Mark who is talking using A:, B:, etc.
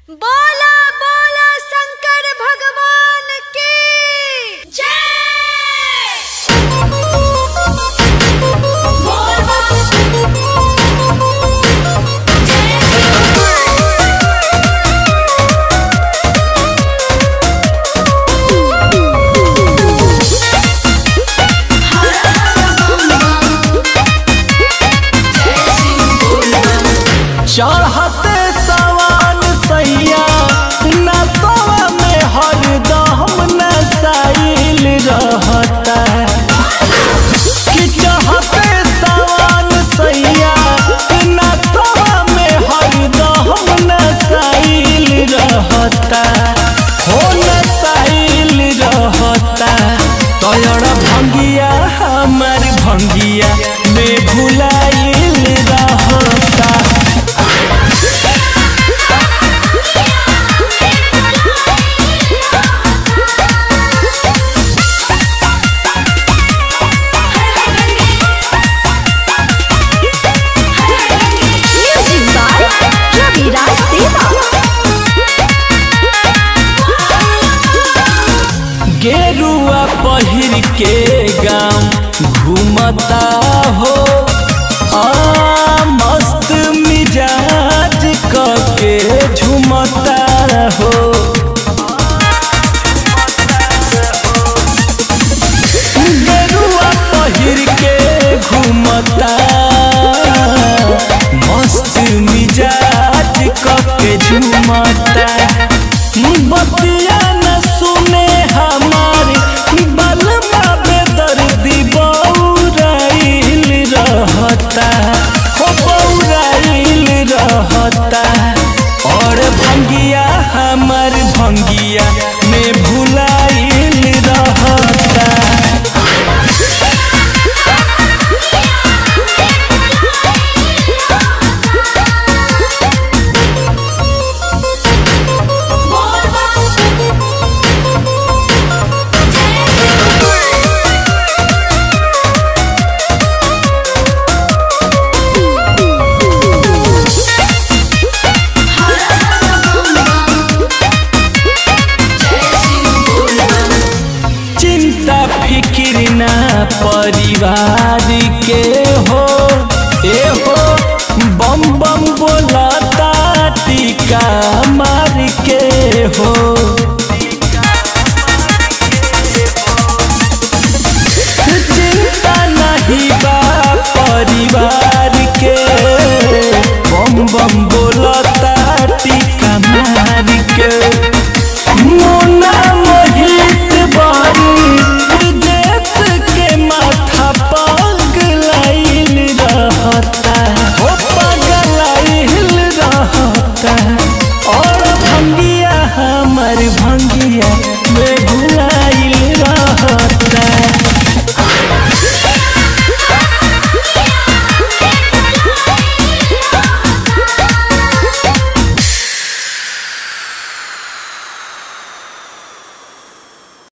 A: बोला बोला शंकर भगवान की जय।
B: चढ़ते सवान सैया नसवा में हरदम नसाइल रहता है कि चढ़ते सवान सैया नसवा में हरदम नसाइल रहता हो नसाइल रहता तोड़ भंगिया हमार भंगिया में भुलाइल रहता। गेरुआ पहिर के गाँव घूमता हो मस्त मिजाज करके झूमता हो। गेरुआ पहिर के घूमता मस्त मिजाज करके झूमता बतिया न सुने हमारी बलमा बेदर्दी बौराइल रहता हो बौराइल रहता और भंगिया हमार भंगिया में भुलाइल रहता। फिक्र ना परिवार के हो ए हो बम बम बोलता टीका मार के हो।